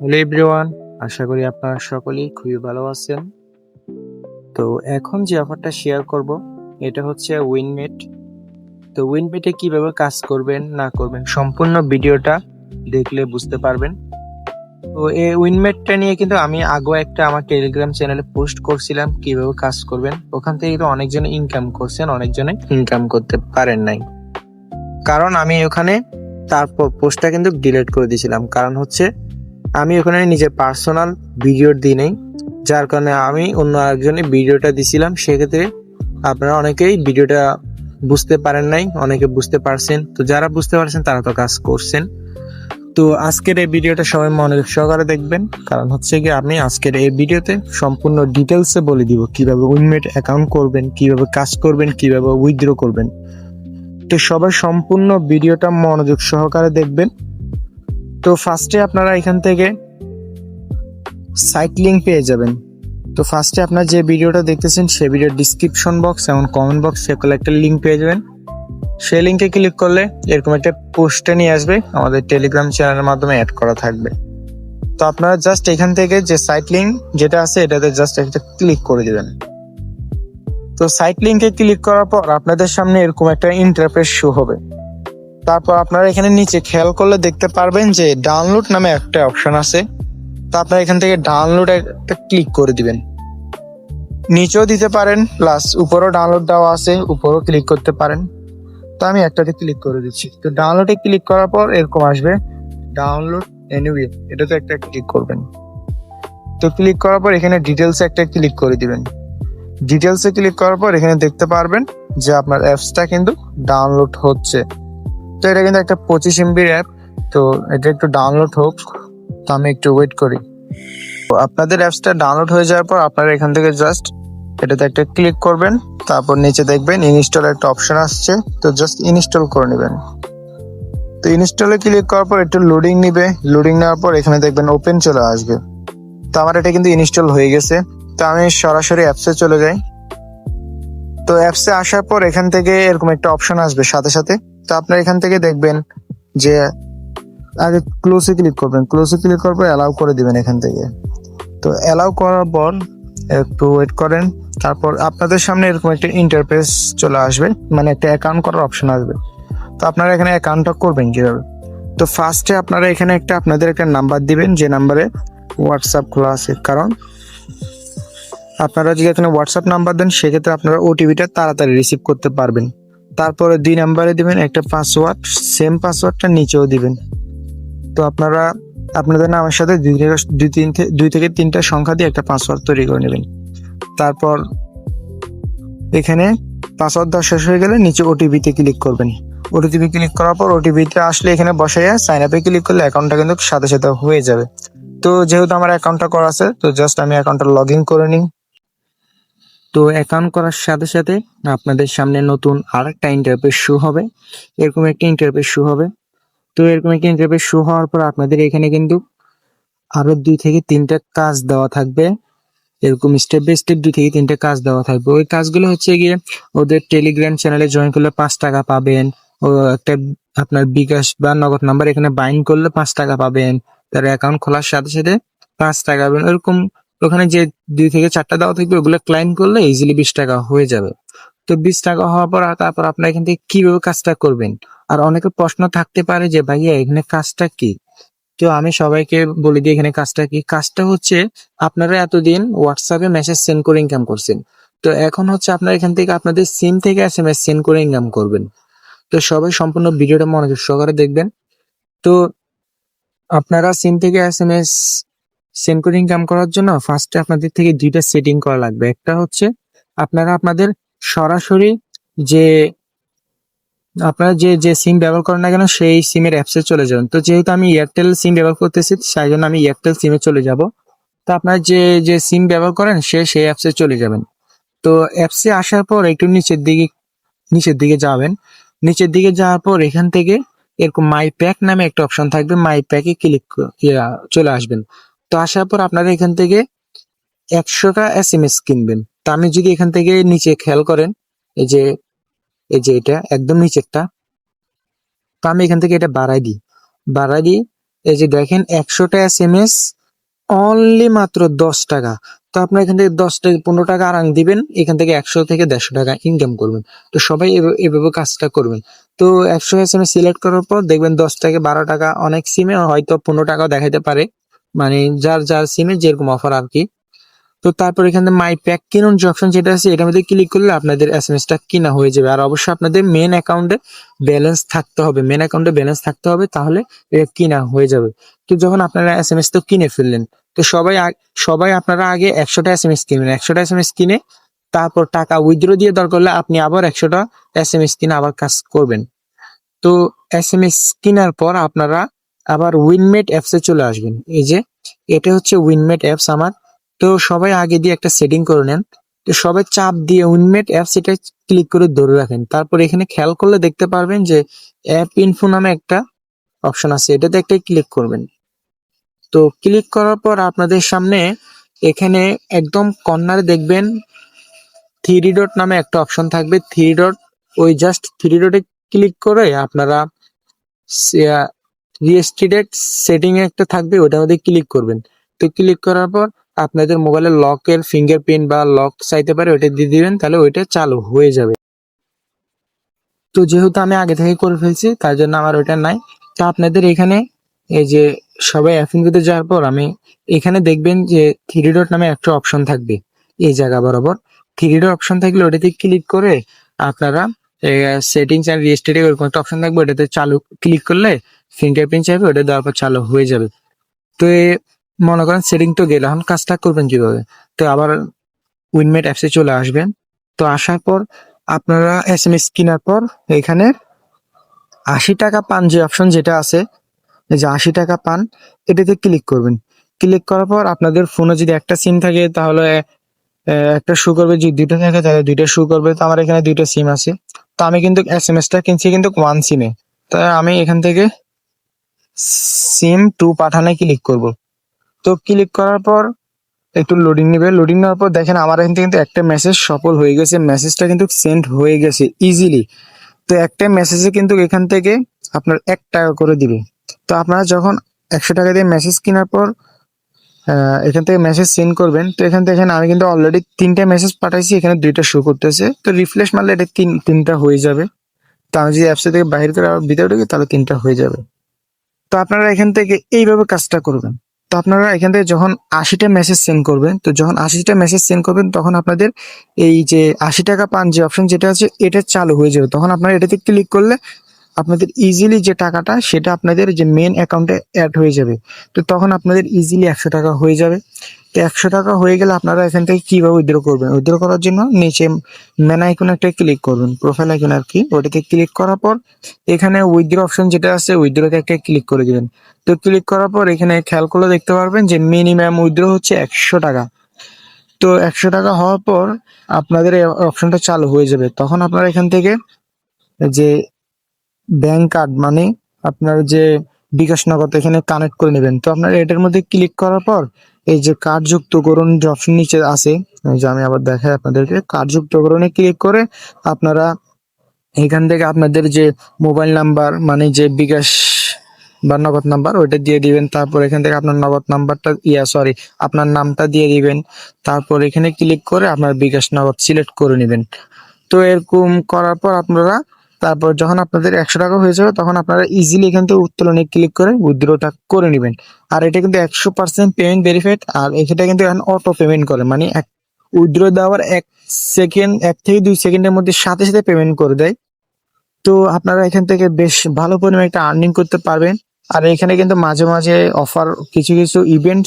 Hello everyone, আশা করি আপনারা সকলেই খুবই ভালো আছেন। তো এখন যে অফারটা শেয়ার করব এটা হচ্ছে উইনমেট। তো উইনমেটে কিভাবে কাজ করবেন না করবেন সম্পূর্ণ ভিডিওটা দেখলে বুঝতে পারবেন। তো এই উইনমেটটা নিয়ে কিন্তু আমি আগেও একটা আমার টেলিগ্রাম চ্যানেলে পোস্ট করছিলাম কিভাবে কাজ করবেন। ওখান থেকে কিন্তু অনেকজনে ইনকাম করছেন, অনেকজনে ইনকাম করতে পারেন নাই, কারণ আমি ওখানে তারপর পোস্টটা কিন্তু ডিলিট করে দিয়েছিলাম। কারণ হচ্ছে আমি ওখানে নিজের পার্সোনাল ভিডিও দিই নেই, যার কারণে আমি অন্য একজনের ভিডিওটা দিছিলাম। সেক্ষেত্রে আপনারা অনেকেই ভিডিওটা বুঝতে পারেন নাই, অনেকে বুঝতে পারছেন। তো যারা বুঝতে পারছেন তারা তো কাজ করছেন। তো আজকের এই ভিডিওটা সবাই মনোযোগ সহকারে দেখবেন, কারণ হচ্ছে কি আমি আজকের এই ভিডিওতে সম্পূর্ণ ডিটেলসে বলে দিব কিভাবে উইনমেট অ্যাকাউন্ট করবেন, কিভাবে কাজ করবেন, কিভাবে উইথড্র করবেন। তো সবাই সম্পূর্ণ ভিডিওটা মনোযোগ সহকারে দেখবেন। তো ফার্স্টে আপনারা এখান থেকে সাইট লিঙ্ক পেয়ে যাবেন। তো ফার্স্টে আপনার যে ভিডিওটা দেখতেছেন সেই ভিডিওর ডিসক্রিপশন বক্স এবং কমেন্ট বক্স সেগুলো একটা লিঙ্ক পেয়ে যাবেন। সেই লিঙ্কে ক্লিক করলে এরকম একটা পোস্টে নিয়ে আসবে, আমাদের টেলিগ্রাম চ্যানেলের মাধ্যমে অ্যাড করা থাকবে। তো আপনারা জাস্ট এখান থেকে যে সাইট লিঙ্ক যেটা আছে এটাতে জাস্ট একটা ক্লিক করে দিবেন। তো সাইট লিঙ্কে ক্লিক করার পর আপনাদের সামনে এরকম একটা ইন্টারফেস শো হবে। তারপর আপনারা এখানে নিচে খেয়াল করলে দেখতে পারবেন যে ডাউনলোড নামে একটা অপশন আছে। তো আপনারা এখান থেকে ডাউনলোড একটা ক্লিক করে দিবেন। নিচেও দিতে পারেন, প্লাস উপরেও ডাউনলোড দেওয়া আছে, উপরেও ক্লিক করতে পারেন। তো আমি একটাতে ক্লিক করে দিচ্ছি। তো ডাউনলোডে ক্লিক করার পর এরকম আসবে ডাউনলোড এনিওয়ে, এটাতে একটা ক্লিক করবেন। তো ক্লিক করার পর এখানে ডিটেলসে একটা ক্লিক করে দিবেন। ডিটেলসে ক্লিক করার পর এখানে দেখতে পারবেন যে আপনার অ্যাপসটা কিন্তু ডাউনলোড হচ্ছে। তো এটা কিন্তু একটা 25 MB অ্যাপ। তো এটা একটু ডাউনলোড হোক, তো আমি একটু ওয়েট করি। তো আপনাদের অ্যাপসটা ডাউনলোড হয়ে যাওয়ার পর আপনারা এখান থেকে জাস্ট এটাতে একটা ক্লিক করবেন। তারপর নিচে দেখবেন ইনস্টল একটা অপশন আসছে, তো জাস্ট ইনস্টল করে নেবেন। তো ইনস্টলে ক্লিক করার পর একটু লোডিং নিবে, লোডিং নেওয়ার পর এখানে দেখবেন ওপেন চলে আসবে। তো আমার এটা কিন্তু ইনস্টল হয়ে গেছে। তো আমি সরাসরি অ্যাপসে চলে যাই। তো অ্যাপসে আসার পর এখান থেকে এরকম একটা অপশন আসবে সাথে সাথে। তো আপনারা এখান থেকে দেখবেন যে আগে ক্লোজে ক্লিক করবেন, ক্লোজে ক্লিক করার পর অ্যালাউ করে দিবেন এখান থেকে। তো অ্যালাউ করার পর একটু ওয়েট করেন। তারপর আপনাদের সামনে এরকম একটা ইন্টারফেস চলে আসবে, মানে একটা অ্যাকাউন্ট করার অপশন আসবে। তো আপনারা এখানে অ্যাকাউন্টটা করবেন কিভাবে? তো ফার্স্টে আপনারা এখানে আপনাদের একটা নাম্বার দিবেন, যে নাম্বারে হোয়াটসঅ্যাপ খোলা আছে। কারণ আপনারা যদি এখানে হোয়াটসঅ্যাপ নাম্বার দেন সেক্ষেত্রে আপনারা ওটিপিটা তাড়াতাড়ি রিসিভ করতে পারবেন। তারপরে 2 নাম্বারে দিবেন একটা পাসওয়ার্ড, সেম পাসওয়ার্ডটা নিচেও দিবেন। তো আপনারা আপনাদের নামের সাথে 2 থেকে 3টা সংখ্যা দিয়ে একটা পাসওয়ার্ড তৈরি করে নেবেন। তারপর এখানে পাসওয়ার্ড দেওয়া শেষ হয়ে গেলে নিচে ওটিপিতে ক্লিক করবেন। ওটিপি ক্লিক করার পর ওটিপিতে আসলে এখানে বসাইয়া সাইন আপে ক্লিক করলে অ্যাকাউন্টটা কিন্তু সাথে সাথে হয়ে যাবে। তো যেহেতু আমার অ্যাকাউন্টটা করা আছে, তো জাস্ট আমি অ্যাকাউন্টটা লগ ইন করে নিই। তো অ্যাকাউন্ট করার সাথে সাথে আপনাদের সামনে নতুন আরেকটা ইন্টারফেস শো হবে, এরকম একটা ইন্টারফেস শো হবে। তো এরকম একটা ইন্টারফেস শো হওয়ার পর আপনাদের এখানে কিন্তু আরো 2 থেকে 3টা কাজ দেওয়া থাকবে। এরকম স্টেপ বাই স্টেপ 2 থেকে 3টা কাজ দেওয়া থাকবে। ওই কাজগুলো হচ্ছে গিয়ে ওদের টেলিগ্রাম চ্যানেলে জয়েন করলে 5 টাকা পাবেন। ও একটা আপনার বিকাশ বা নগদ নাম্বার এখানে বাইন্ড করলে 5 টাকা পাবেন। তার অ্যাকাউন্ট খোলার সাথে সাথে 5 টাকা পাবেন। এরকম ওখানে যে 2 থেকে 4টা দেওয়া থাকবে ওগুলো ক্লাইম করলে ইজিলি 20 টাকা হয়ে যাবে। তো 20 টাকা হওয়ার পর তারপর আপনার এখান থেকে কিভাবে কাজটা করবেন। আর অনেকের প্রশ্ন থাকতে পারে যে ভাইয়া এখানে কাজটা কি। তো আমি সবাইকে বলে দিই এখানে কাজটা কি। কাজটা হচ্ছে আপনারা এতদিন হোয়াটসঅ্যাপে মেসেজ সেন্ড করে ইনকাম করছেন। তো এখন হচ্ছে আপনারা এখান থেকে আপনাদের সিম থেকে SMS সেন্ড করে ইনকাম করবেন। তো সবাই সম্পূর্ণ ভিডিওটা মনোযোগ সহকারে দেখবেন। তো আপনারা সিম থেকে SMS সেন্ড করে ইনকাম করার জন্য ফার্স্টে আপনাদের থেকে 2টা সেটিং করা লাগবে। একটা হচ্ছে আপনারা আপনাদের সরাসরি যে আপনারা যে যে সিম ব্যবহার করেন না কেন সেই সিমের অ্যাপসে চলে যাবেন। তো যেহেতু আমি এয়ারটেল সিম ব্যবহার করতেছি সেই জন্য আমি এয়ারটেল সিমে চলে যাব। তো আপনারা যে যে সিম ব্যবহার করেন সেই অ্যাপসে চলে যাবেন। তো অ্যাপসে আসার পর একটু নিচের দিকে যাবেন। নিচের দিকে যাওয়ার পর এখান থেকে এরকম মাই প্যাক নামে একটা অপশন থাকবে, মাই প্যাকে ক্লিক চলে আসবেন। তো আসার পর আপনারা এখান থেকে 100টা SMS কিনবেন। তো আমি যদি এখান থেকে নিচে খেয়াল করেন, এই যে এটা একদম নিচেরটা, তো আমি এখান থেকে এটা বাড়াই দিই। এই যে দেখেন 100টা SMS অনলি মাত্র 10 টাকা। তো আপনার এখান থেকে 10 টাকা 15 টাকা আরাম দিবেন, এখান থেকে 100 থেকে 150 টাকা ইনকাম করবেন। তো সবাই এভাবে কাজটা করবেন। তো 100 SMS সিলেক্ট করার পর দেখবেন 10 থেকে 12 টাকা, অনেক সিমে হয়তো 15 টাকাও দেখাইতে পারে, মানে যার যার সিমে যেরকম অফার আর কি। তো তারপর এখানে মাই প্যাক কিনুন যে অপশন যেটা আছে এটার মধ্যে ক্লিক করলে আপনাদের এসএমএস টা কিনা হয়ে যাবে। আর অবশ্যই আপনাদের মেন অ্যাকাউন্টে ব্যালেন্স থাকতে হবে, মেন অ্যাকাউন্টে ব্যালেন্স থাকতে হবে, তাহলে এটা কিনা হয়ে যাবে। তো যখন আপনারা এসএমএস তো কিনে ফেললেন, তো সবাই আপনারা আগে 100টা এসএমএস কিনবেন। 100টা এসএমএস কিনে তারপর টাকা উইথড্র দিয়ে দরকার হলে আপনি আবার 100টা এসএমএস কিনে আবার কাজ করবেন। তো এসএমএস কেনার পর আপনারা আবার উইনমেট অ্যাপসে চলে আসবেন। এই যে এটা হচ্ছে উইনমেট অ্যাপস আমার। তো সবাই আগে দিয়ে একটা সেটিং করে নেন। তো সবাই চাপ দিয়ে উইনমেট অ্যাপস এটা ক্লিক করে ধরে রাখেন। তারপর এখানে খেয়াল করলে দেখতে পারবেন যে অ্যাপ ইনফো নামে একটা অপশন আছে, এটাতে একটা ক্লিক করবেন। তো ক্লিক করার পর আপনাদের সামনে এখানে একদম কর্নারে দেখবেন থ্রি ডট নামে একটা অপশন থাকবে। থ্রি ডট, ওই জাস্ট থ্রি ডটে ক্লিক করে আপনারা রিস্ট্রিক্টেড সেটিং এ একটা থাকবে, ওটার মধ্যে ক্লিক করবেন। তো ক্লিক করার পর আপনাদের মোবাইলের লকের ফিঙ্গারপ্রিন্ট বা লক চাইতে পারে, ওটা দিয়ে দিবেন, তাহলে ওইটা চালু হয়ে যাবে। তো যেহেতু আমি আগে থেকে করে ফেলছি তার জন্য আমার ওইটা নাই। তো আপনাদের এখানে এই যে সবাই অ্যাফিনভিতে যাওয়ার পর আমি এখানে দেখবেন যে থ্রি ডট নামে একটা অপশন থাকবে এই জায়গা বরাবর। থ্রি ডট অপশন থাকলে ওটাতে ক্লিক করে আপনারা সেটিংস অ্যান্ড রিস্টেট এরকম একটা অপশন থাকবে, ওটাতে চালু ক্লিক করলে ফিঙ্গারপ্রিন্ট চাইবে, ওটা দেওয়ার পর চালু হয়ে যাবে। তো মনে করেন সেটিং তো গেলে এখন কাজটা করবেন কিভাবে? তো আবার উইনমেট অ্যাপসে চলে আসবেন। তো আসার পর আপনারা এসএমএস কেনার পর এখানে 80 টাকা পান যে অপশন যেটা আছে, এই যে 80 টাকা পান, এটাতে ক্লিক করবেন। ক্লিক করার পর আপনাদের ফোনে যদি একটা সিম থাকে তাহলে একটা শো করবে, যদি দুইটা থাকে তাহলে দুইটা শো করবে। তো আমার এখানে দুইটা সিম আছে, তো আমি কিন্তু এসএমএস টা কিনছি কিন্তু ওয়ান সিমে। তাই আমি এখান থেকে সিম টু পাঠানে ক্লিক করব। তো ক্লিক করার পর একটু লোডিং নেবে, লোডিং নেওয়ার পর দেখেন আমার এখান থেকে কিন্তু একটা মেসেজ সফল হয়ে গেছে, মেসেজটা কিন্তু সেন্ড হয়ে গেছে ইজিলি। তো একটা মেসেজে কিন্তু এখান থেকে আপনার 1 টাকা করে দিবে। তো আপনারা যখন 100 টাকা দিয়ে মেসেজ কেনার পর এখান থেকে মেসেজ সেন্ড করবেন, তো এখান থেকে আমি কিন্তু অলরেডি 3টা মেসেজ পাঠাইছি, এখানে 2টা শো করতেছে। তো রিফ্রেশ মারলে এটা তিনটা হয়ে যাবে। তো আমি যদি অ্যাপস থেকে বাইরে করে আবার ভিতরে ঢুকি তাহলে 3টা হয়ে যাবে। তো আপনারা এখান থেকে এইভাবে কাজটা করবেন। তো আপনারা এখান থেকে যখন 80টা মেসেজ সেন্ড করবেন, তো যখন 80টা মেসেজ সেন্ড করবেন তখন আপনাদের এই যে 80 টাকা পান যে অপশন যেটা আছে এটা চালু হয়ে যাবে। তখন আপনারা এটাতে ক্লিক করলে আপনাদের ইজিলি যে টাকাটা সেটা আপনাদের যে মেন অ্যাকাউন্টে অ্যাড হয়ে যাবে। তো তখন আপনাদের ইজিলি 100 টাকা হয়ে যাবে। তো 100 টাকা হয়ে গেলে আপনারা এখান থেকে কিভাবে উইথড্র করবেন? উইথড্র করার জন্য নিচে মেন আইকনে একটা ক্লিক করবেন, প্রোফাইল আইকন আর কি, ওটাতে ক্লিক করার পর এখানে উইথড্র অপশন যেটা আছে উইথড্রতে একটা ক্লিক করে দিবেন। তো ক্লিক করার পর এখানে খেয়াল করলে দেখতে পারবেন যে মিনিমাম উইথড্র হচ্ছে 100 টাকা। তো 100 টাকা হওয়ার পর আপনাদের এই অপশনটা চালু হয়ে যাবে। তখন আপনারা এখান থেকে যে ব্যাংক কার্ড মানে আপনার যে বিকাশ নগদ এখানে কানেক্ট করে নেবেন। তো আপনারা এটার মধ্যে ক্লিক করার পর এই যে কার্ড যুক্তকরণ যে অপশন নিচে আছে, এই যে আমি আবার দেখাই আপনাদেরকে, কার্ড যুক্তকরণে ক্লিক করে আপনারা এখান থেকে আপনাদের যে মোবাইল নাম্বার মানে যে বিকাশ বা নগদ নাম্বার ওইটা দিয়ে দিবেন। তারপর এখান থেকে আপনার নগদ নাম্বারটা আপনার নামটা দিয়ে দিবেন। তারপর এখানে ক্লিক করে আপনার বিকাশ নগদ সিলেক্ট করে নেবেন। তো এরকম করার পর আপনারা তারপর যখন আপনাদের 100 টাকা হয়ে যাবে তখন আপনারা ইজিলি এখান থেকে উত্তোলনে ক্লিক করে উইথড্রটা করে নেবেন। আর এটা কিন্তু 100% পেমেন্ট ভেরিফাইড, আর এটা কিন্তু এখন অটো পেমেন্ট করে, মানে উইথড্র দেওয়ার 1 থেকে 2 সেকেন্ডের মধ্যে সাথে সাথে পেমেন্ট করে দেয়। তো আপনারা এখান থেকে বেশ ভালো পরিমাণে একটা আর্নিং করতে পারবেন। আর এখানে কিন্তু মাঝে মাঝে অফার কিছু কিছু ইভেন্ট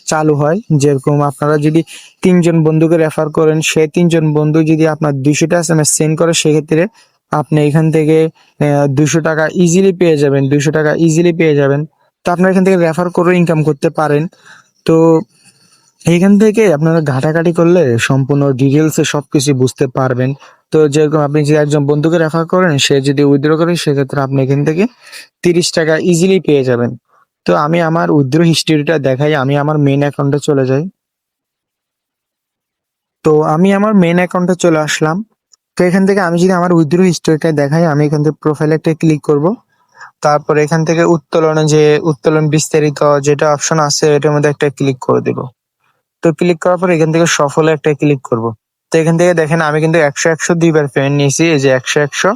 চালু হয়, যেরকম আপনারা যদি 3জন বন্ধুকে রেফার করেন, সেই 3জন বন্ধু যদি আপনার 200টা এসএমএস সেন্ড করে, সেক্ষেত্রে আপনি এখান থেকে 200 টাকা ইজিলি পেয়ে যাবেন, 200 টাকা ইজিলি পেয়ে যাবেন। তো আপনারা এখান থেকে রেফার করে ইনকাম করতে পারেন। তো এইখান থেকে আপনারা ঘাটাঘাটি করলে সম্পূর্ণ ডিটেলসে সবকিছু বুঝতে পারবেন। তো যেরকম আপনি যদি একজন বন্ধুকে রেফার করেন, সে যদি উইথড্র করে, সেক্ষেত্রে আপনি এখান থেকে 30 টাকা ইজিলি পেয়ে যাবেন। তো আমি আমার উইথড্র হিস্ট্রিটা দেখাই, আমি আমার মেইন অ্যাকাউন্টে চলে যাই। তো আমি আমার মেইন অ্যাকাউন্টে চলে আসলাম। তো এখান থেকে আমি যদি আমার উইথড্র হিস্ট্রিটা দেখাই, আমি এখান থেকে প্রোফাইলে একটা ক্লিক করব। তারপর এখান থেকে উত্তোলনে যে উত্তোলন বিস্তারিত যেটা অপশন আছে এটার মধ্যে একটা ক্লিক করে দিব। তো ক্লিক করার পর এখান থেকে সফলে একটা ক্লিক করব। তো এখান থেকে দেখেন আমি কিন্তু 100 2বার পেমেন্ট নিয়েছি, এই যে 100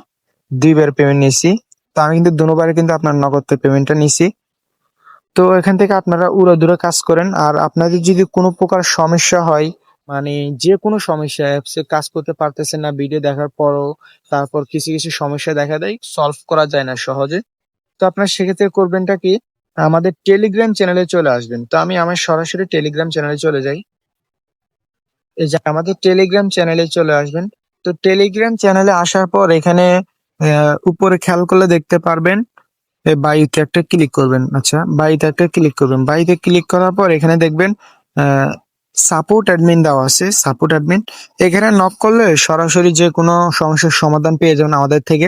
2বার পেমেন্ট নিয়েছি। তো আমি কিন্তু দুবারে কিন্তু আপনার নগদ পেমেন্টটা নিছি। তো এখান থেকে আপনারা উড়াধুরা কাজ করেন। আর আপনাদের যদি কোনো প্রকার সমস্যা হয়, মানে যে কোনো সমস্যা, অ্যাপসে কাজ করতে পারতেছেন না ভিডিও দেখার পরও, তারপর কিছু কিছু সমস্যা দেখা দেয়, সলভ করা যায় না সহজে, তো আপনার সেক্ষেত্রে করবেনটা কি, আমাদের টেলিগ্রাম চ্যানেলে চলে আসবেন। তো আমি আমার সরাসরি টেলিগ্রাম চ্যানেলে চলে যাই। এই যে আমাদের টেলিগ্রাম চ্যানেলে চলে আসবেন। তো টেলিগ্রাম চ্যানেলে আসার পর এখানে উপরে খেয়াল করলে দেখতে পারবেন বাইতে একটা ক্লিক করবেন। আচ্ছা, বাইতে একটা ক্লিক করবেন। বাইতে ক্লিক করার পর এখানে দেখবেন সাপোর্ট অ্যাডমিন দেওয়া আছে, সাপোর্ট অ্যাডমিন। এখানে নক করলে সরাসরি যে কোনো সমস্যার সমাধান পেয়ে যাবেন আমাদের থেকে।